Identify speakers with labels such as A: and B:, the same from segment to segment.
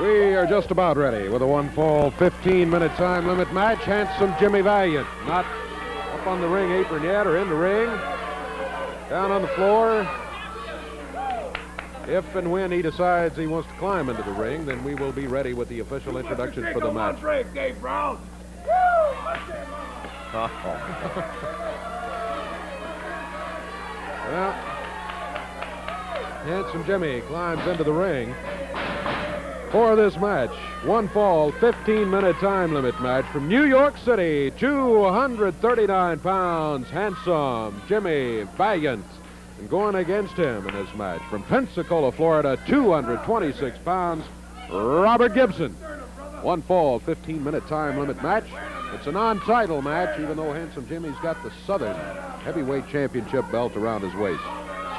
A: We are just about ready with a 1-fall, 15-minute time limit match. Handsome Jimmy Valiant, not up on the ring apron yet or in the ring. Down on the floor. If and when he decides he wants to climb into the ring, then we will be ready with the official introduction for the match.
B: Dave Brown.
A: Well, Handsome Jimmy climbs into the ring for this match. 1-fall, 15-minute time limit match from New York City, 239 pounds, Handsome Jimmy Valiant. And going against him in this match from Pensacola, Florida, 226 pounds, Robert Gibson. 1-fall, 15-minute time limit match. It's a non-title match, even though Handsome Jimmy's got the Southern Heavyweight Championship belt around his waist.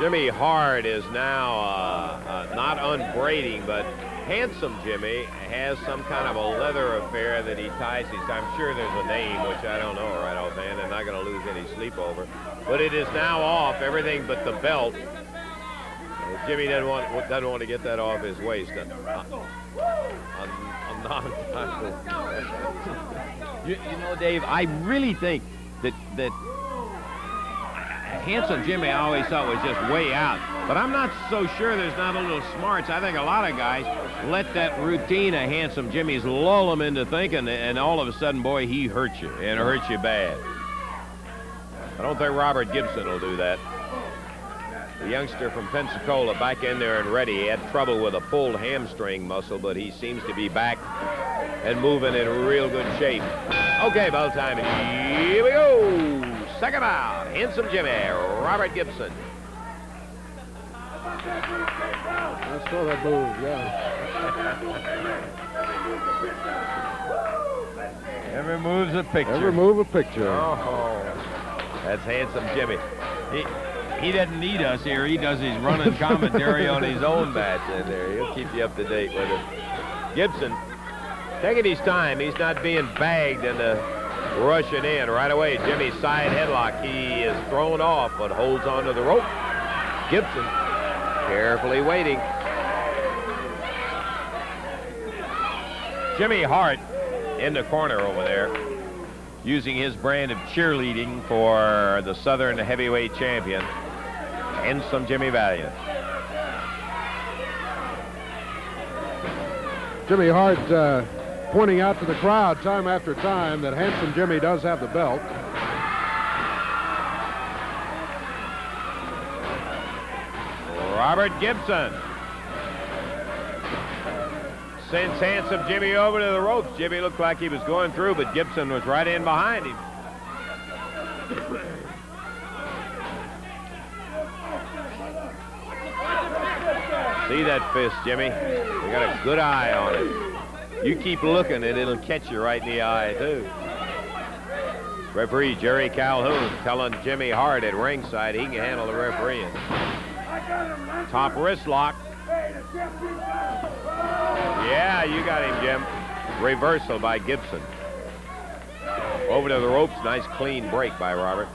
C: Jimmy Hart is now not unbraiding, but Handsome Jimmy has some kind of a leather affair that he ties his. I'm sure there's a name, which I don't know right offhand. I'm not going to lose any sleep over. But it is now off, everything but the belt. Jimmy doesn't want to get that off his waist. A non-title.
D: You know, Dave, I really think that Handsome Jimmy I always thought was just way out. But I'm not so sure there's not a little smarts. I think a lot of guys let that routine of Handsome Jimmy's lull them into thinking, and all of a sudden, boy, he hurts you, and hurts you bad.
C: I don't think Robert Gibson will do that. The youngster from Pensacola back in there and ready. He had trouble with a pulled hamstring muscle, but he seems to be back and moving in real good shape. Okay, bell time. Here we go. Second out. Handsome Jimmy, Robert Gibson.
A: I saw that move, yeah.
D: Every move's a picture.
A: Every move a picture.
C: Oh, that's Handsome Jimmy.
D: He doesn't need us here. He does his running commentary on his own match in there.
C: He'll keep you up to date with it. Gibson taking his time. He's not being bagged and rushing in right away. Jimmy's side headlock. He is thrown off, but holds onto the rope. Gibson carefully waiting. Jimmy Hart in the corner over there, using his brand of cheerleading for the Southern Heavyweight Champion, Handsome Jimmy Valiant.
A: Jimmy Hart pointing out to the crowd time after time that Handsome Jimmy does have the belt.
C: Robert Gibson sends Handsome Jimmy over to the ropes. Jimmy looked like he was going through, but Gibson was right in behind him. See that fist, Jimmy? We got a good eye on it. You keep looking and it'll catch you right in the eye, too. Referee Jerry Calhoun telling Jimmy Hart at ringside he can handle the refereeing. Top wrist lock. Yeah, you got him, Jim. Reversal by Gibson. Over to the ropes. Nice clean break by Robert.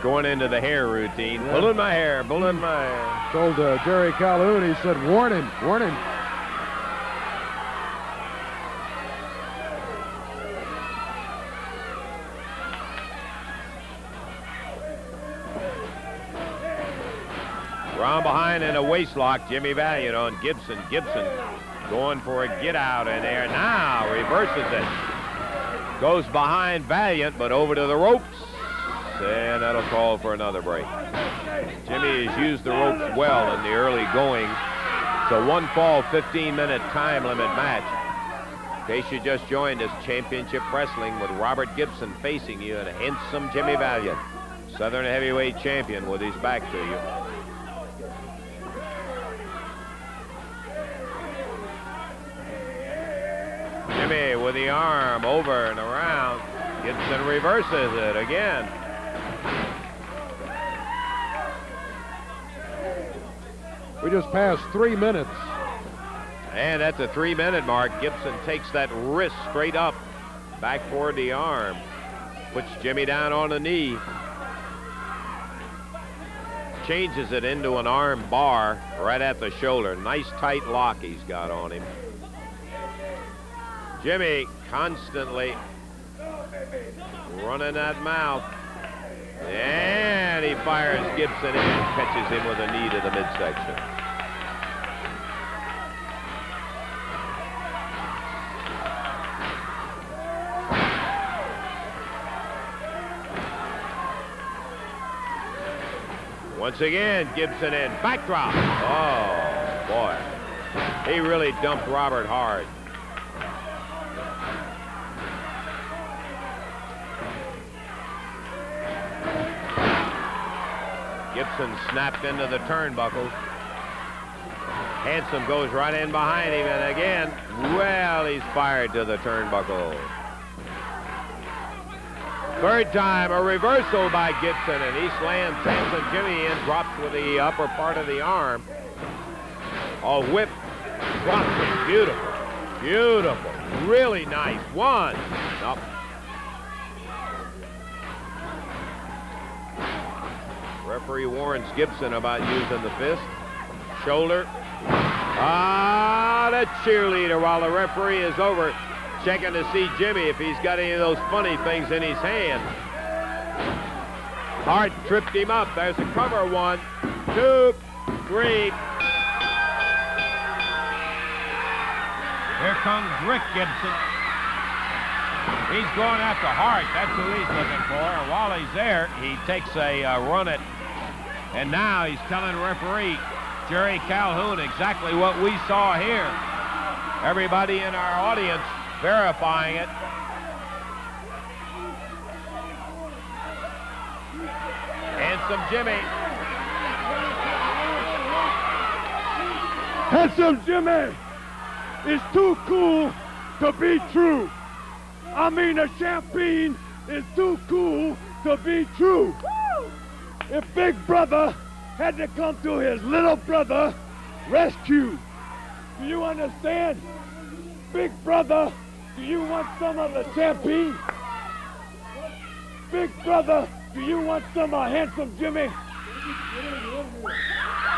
C: Going into the hair routine. Yeah. Pulling my hair, pulling my hair.
A: Told Jerry Calhoun, he said, warn him, warn him.
C: Round behind in a waist lock, Jimmy Valiant on Gibson. Gibson going for a get out in there. Now reverses it. Goes behind Valiant, but over to the ropes. And that'll call for another break. Jimmy has used the ropes well in the early going. It's a 1-fall, 15-minute time limit match. In case you just joined us, Championship Wrestling with Robert Gibson facing you and Handsome Jimmy Valiant, Southern Heavyweight Champion, with his back to you. Jimmy with the arm over and around. Gibson reverses it again.
A: We just passed 3 minutes.
C: And at the 3-minute mark, Gibson takes that wrist straight up, back toward the arm. Puts Jimmy down on a knee. Changes it into an arm bar right at the shoulder. Nice tight lock he's got on him. Jimmy constantly running that mouth. And he fires Gibson in and catches him with a knee to the midsection. Once again, Gibson in. Backdrop. Oh, boy. He really dumped Robert hard. Gibson snapped into the turnbuckles. Handsome goes right in behind him, and again, well, he's fired to the turnbuckle. Third time, a reversal by Gibson, and he slams Handsome Jimmy in, drops with the upper part of the arm. A whip, drops it. Beautiful, beautiful, really nice. One, up. Referee warns Gibson about using the fist. Shoulder. Ah, the cheerleader while the referee is over checking to see Jimmy if he's got any of those funny things in his hand. Hart tripped him up. There's a cover. 1, 2, 3.
D: Here comes Rick Gibson. He's going after Hart. That's who he's looking for. And while he's there, he takes a run at, and now he's telling referee Jerry Calhoun exactly what we saw here. Everybody in our audience verifying it. Handsome Jimmy.
B: Handsome Jimmy is too cool to be true. I mean, the champagne is too cool to be true. If Big Brother had to come to his little brother rescue, do you understand? Big Brother, do you want some of the champagne? Big Brother, do you want some of Handsome Jimmy?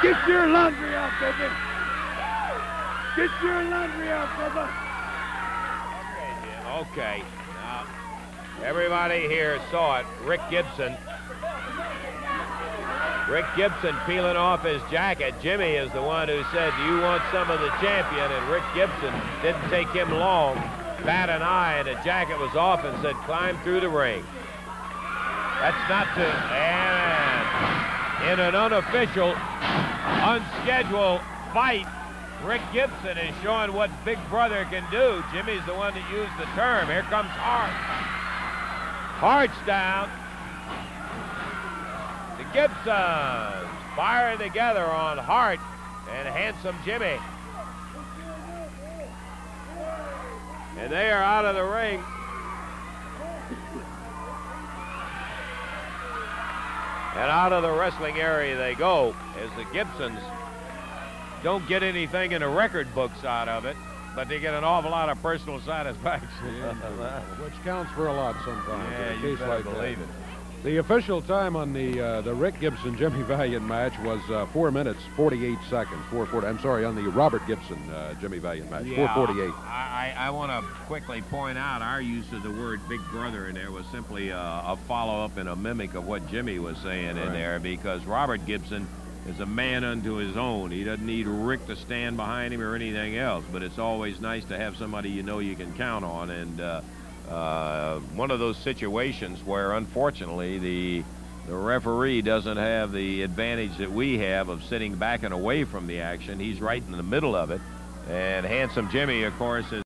B: Get your laundry out, baby. Get your laundry out, brother.
C: Okay, now everybody here saw it. Rick Gibson peeling off his jacket. Jimmy is the one who said, "Do you want some of the champion?" And Rick Gibson didn't take him long. Bat an eye, and the jacket was off, and said, "Climb through the ring." That's not to. And in an unofficial, unscheduled fight, Rick Gibson is showing what Big Brother can do. Jimmy's the one that used the term. Here comes Hart. Hart's down. The Gibsons firing together on Hart and Handsome Jimmy. And they are out of the ring. And out of the wrestling area they go, as the Gibsons don't get anything in the record books out of it, but they get an awful lot of personal satisfaction.
A: Which counts for a lot sometimes.
C: Yeah,
A: in a
C: you
A: case
C: better
A: like
C: believe
A: that.
C: it.
A: The official time on the Rick Gibson Jimmy Valiant match was 4 minutes 48 seconds. 4:40. I'm sorry, on the Robert Gibson Jimmy Valiant match.
D: Yeah,
A: 4:48.
D: I want to quickly point out our use of the word Big Brother in there was simply a follow-up and a mimic of what Jimmy was saying in there, because Robert Gibson is a man unto his own. He doesn't need Rick to stand behind him or anything else, but it's always nice to have somebody you know you can count on. And one of those situations where, unfortunately, the referee doesn't have the advantage that we have of sitting back and away from the action. He's right in the middle of it. And Handsome Jimmy, of course, is